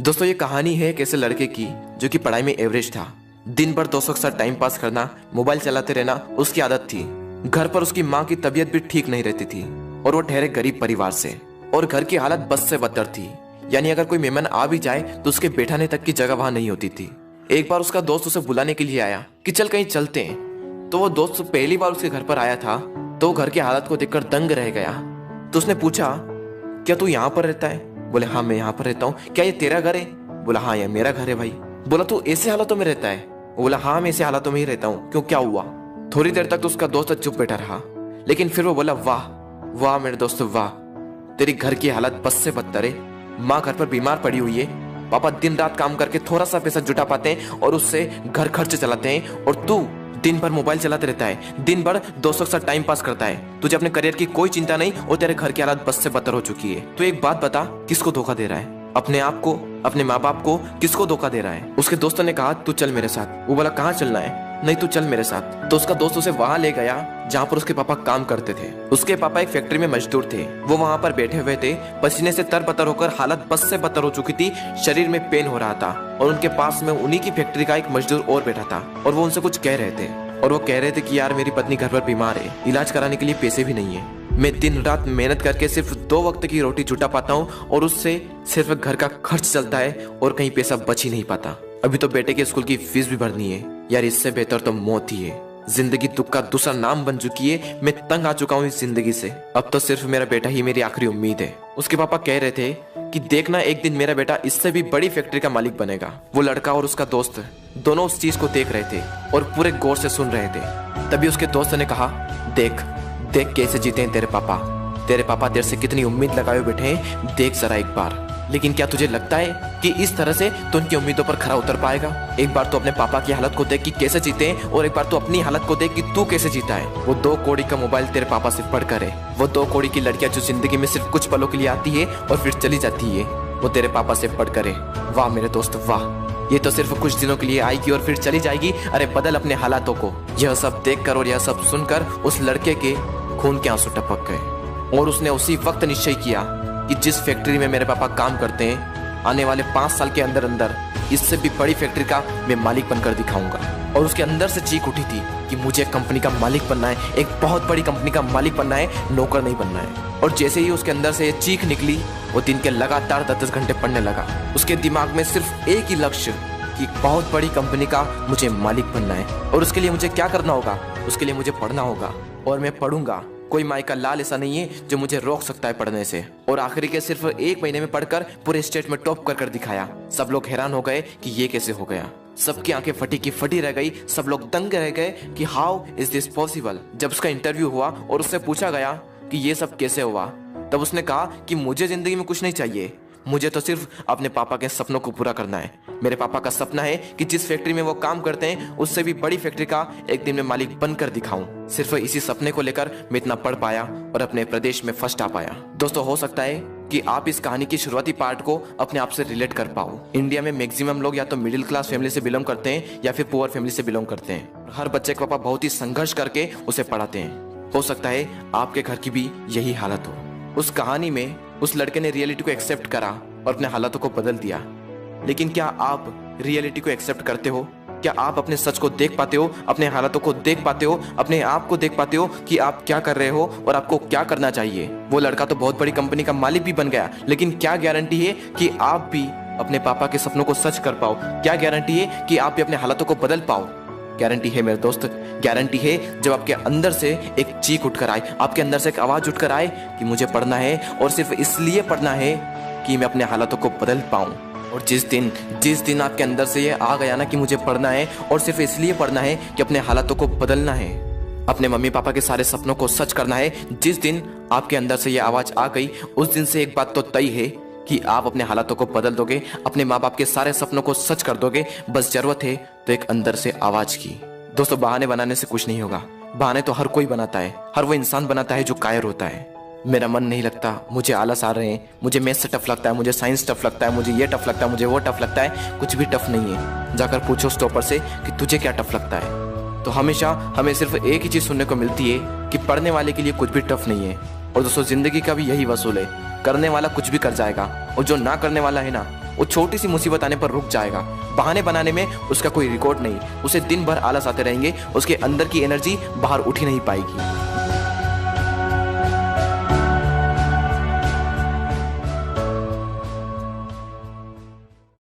दोस्तों ये कहानी है एक ऐसे लड़के की जो कि पढ़ाई में एवरेज था। दिन भर दोस्तों के साथ टाइम पास करना, मोबाइल चलाते रहना उसकी आदत थी। घर पर उसकी माँ की तबीयत भी ठीक नहीं रहती थी और वो ठहरे गरीब परिवार से, और घर की हालत बस से बदतर थी। यानी अगर कोई मेहमान आ भी जाए तो उसके बैठाने तक की जगह वहां नहीं होती थी। एक बार उसका दोस्त उसे बुलाने के लिए आया कि चल कहीं चलते हैं। तो वो दोस्त पहली बार उसके घर पर आया था तो घर की हालत को देखकर दंग रह गया। तो उसने पूछा, क्या तू यहाँ पर रहता है? बोले हाँ मैं यहाँ पर रहता हूँ। क्या ये तेरा घर है? बोला हाँ ये मेरा घर है भाई। बोला तू ऐसे हालातों में रहता है? वो बोला हाँ मैं ऐसे हालातों में ही रहता हूँ। क्यों, क्या हुआ? थोड़ी देर तक तो उसका दोस्त चुप बैठा रहा, लेकिन फिर वो बोला वाह वाह मेरे दोस्त वाह, तेरी घर की हालत बस से बदतर है। माँ घर पर बीमार पड़ी हुई है, पापा दिन रात काम करके थोड़ा सा पैसा जुटा पाते हैं और उससे घर खर्च चलाते हैं, और तू दिन भर मोबाइल चलाते रहता है, दिन भर दोस्तों के साथ टाइम पास करता है। तुझे अपने करियर की कोई चिंता नहीं और तेरे घर की हालत बस से बदतर हो चुकी है। तो एक बात बता, किसको धोखा दे रहा है? अपने आप को, अपने माँ बाप को? किसको धोखा दे रहा है? उसके दोस्तों ने कहा तू चल मेरे साथ। वो बोला कहाँ चलना है? नहीं तू चल मेरे साथ। तो उसका दोस्त उसे वहां ले गया जहाँ पर उसके पापा काम करते थे। उसके पापा एक फैक्ट्री में मजदूर थे। वो वहां पर बैठे हुए थे, पसीने से तरबतर होकर हालत बस से बदतर हो चुकी थी, शरीर में पेन हो रहा था, और उनके पास में उन्हीं की फैक्ट्री का एक मजदूर और बैठा था और वो उनसे कुछ कह रहे थे। और वो कह रहे थे कि यार मेरी पत्नी घर पर बीमार है, इलाज कराने के लिए पैसे भी नहीं है। मैं दिन रात मेहनत करके सिर्फ 2 वक्त की रोटी जुटा पाता हूँ और उससे सिर्फ घर का खर्च चलता है और कहीं पैसा बच ही नहीं पाता। अभी तो बेटे के स्कूल की फीस भी भरनी है। यार इससे बेहतर तो मौत ही है। जिंदगी दुख का दूसरा नाम बन चुकी है। मैं तंग आ चुका हूँ इस जिंदगी से। अब तो सिर्फ मेरा बेटा ही मेरी आखिरी उम्मीद है। उसके पापा कह रहे थे कि देखना एक दिन मेरा बेटा इससे भी बड़ी फैक्ट्री का मालिक बनेगा। वो लड़का और उसका दोस्त दोनों उस चीज को देख रहे थे और पूरे गौर से सुन रहे थे। तभी उसके दोस्त ने कहा, देख देख कैसे जीते हैं तेरे पापा। तेरे पापा तेरे से कितनी उम्मीद लगाए बैठे हैं, देख जरा एक बार। लेकिन क्या तुझे लगता है कि इस तरह से तो उनकी उम्मीदों पर खरा उतर पाएगा? एक बार तो अपने पापा की हालत को देख कि कैसे जीते हैं, और एक बार तो अपनी हालत को देख कि तू कैसे जीता है। वो 2 कौड़ी का मोबाइल तेरे पापा से पढ़कर है। वो 2 कौड़ी की लड़कियां जो जिंदगी में सिर्फ कुछ पलों के लिए आती है और फिर चली जाती है, वो तेरे पापा से पढ़कर है। वाह मेरे दोस्त वाह, ये तो सिर्फ कुछ दिनों के लिए आएगी और फिर चली जाएगी। अरे बदल अपने हालातों को। यह सब देखकर और यह सब सुनकर उस लड़के के खून के आंसू टपक गए, और उसने उसी वक्त निश्चय किया कि जिस फैक्ट्री में मेरे पापा काम करते हैं, आने वाले 5 साल के अंदर अंदर इससे भी बड़ी फैक्ट्री का मैं मालिक बनकर दिखाऊंगा। और उसके अंदर से चीख उठी थी कि मुझे कंपनी का मालिक बनना है, एक बहुत बड़ी कंपनी का मालिक बनना है, नौकर नहीं बनना है। और जैसे ही उसके अंदर से ये चीख निकली, वो दिन के लगातार 10-10 घंटे पढ़ने लगा। उसके दिमाग में सिर्फ एक ही लक्ष्य कि बहुत बड़ी कंपनी का मुझे मालिक बनना है। और उसके लिए मुझे क्या करना होगा? उसके लिए मुझे पढ़ना होगा, और मैं पढ़ूंगा। कोई माई का लाल ऐसा नहीं है जो मुझे रोक सकता है पढ़ने से। और आखिरी के सिर्फ 1 महीने में पढ़कर पूरे स्टेट में टॉप कर दिखाया। सब लोग हैरान हो गए कि ये कैसे हो गया। सबकी आंखें फटी की फटी रह गई। सब लोग दंग रह गए कि हाउ इज दिस पॉसिबल। जब उसका इंटरव्यू हुआ और उससे पूछा गया कि ये सब कैसे हुआ, तब उसने कहा कि मुझे जिंदगी में कुछ नहीं चाहिए, मुझे तो सिर्फ अपने पापा के सपनों को पूरा करना है। मेरे पापा का सपना है कि जिस फैक्ट्री में वो काम करते हैं उससे भी बड़ी फैक्ट्री का एक दिन में मालिक बनकर दिखाऊं। सिर्फ इसी सपने को लेकर मैं इतना पढ़ पाया और अपने प्रदेश में फर्स्ट आ पाया। दोस्तों हो सकता है कि आप इस कहानी की शुरुआती पार्ट को अपने आप से रिलेट कर पाओ। इंडिया में मैक्सिमम लोग या तो मिडिल क्लास फैमिली से बिलोंग करते हैं या फिर पुअर फैमिली से बिलोंग करते हैं। हर बच्चे के पापा बहुत ही संघर्ष करके उसे पढ़ाते हैं। हो सकता है आपके घर की भी यही हालत हो। उस कहानी में उस लड़के ने रियलिटी को एक्सेप्ट करा और अपने हालातों को बदल दिया। लेकिन क्या आप रियलिटी को एक्सेप्ट करते हो? क्या आप अपने सच को देख पाते हो, अपने हालातों को देख पाते हो, अपने आप को देख पाते हो कि आप क्या कर रहे हो और आपको क्या करना चाहिए? वो लड़का तो बहुत बड़ी कंपनी का मालिक भी बन गया, लेकिन क्या गारंटी है कि आप भी अपने पापा के सपनों को सच कर पाओ? क्या गारंटी है कि आप भी अपने हालातों को बदल पाओ? गारंटी है मेरे दोस्त, गारंटी है जब आपके अंदर से एक चीख उठकर आए, आपके अंदर से एक आवाज उठकर आए कि मुझे पढ़ना है, और सिर्फ इसलिए पढ़ना है कि मैं अपने हालातों को बदल पाऊं। और जिस दिन आपके अंदर से ये आ गया ना कि मुझे पढ़ना है और सिर्फ इसलिए पढ़ना है कि अपने हालातों को बदलना है, अपने मम्मी पापा के सारे सपनों को सच करना है, जिस दिन आपके अंदर से ये आवाज आ गई, उस दिन से एक बात तो तय है कि आप अपने हालातों को बदल दोगे, अपने माँ बाप के सारे सपनों को सच कर दोगे। बस जरूरत है तो एक अंदर से आवाज की। दोस्तों बहाने बनाने से कुछ नहीं होगा। बहाने तो हर कोई बनाता है, हर वो इंसान बनाता है जो कायर होता है। मेरा मन नहीं लगता, मुझे आलस आ रहे हैं, मुझे मैथ्स टफ लगता है, मुझे साइंस टफ लगता है, मुझे ये टफ लगता है, मुझे वो टफ लगता है। कुछ भी टफ नहीं है। जाकर पूछो स्टॉपर से कि तुझे क्या टफ लगता है, तो हमेशा हमें सिर्फ एक ही चीज सुनने को मिलती है कि पढ़ने वाले के लिए कुछ भी टफ नहीं है। और दोस्तों जिंदगी का भी यही वसूल है, करने वाला कुछ भी कर जाएगा, और जो ना करने वाला है ना, वो छोटी सी मुसीबत आने पर रुक जाएगा। बहाने बनाने में उसका कोई रिकॉर्ड नहीं, उसे दिन भर आलस आते रहेंगे, उसके अंदर की एनर्जी बाहर उठ ही नहीं पाएगी।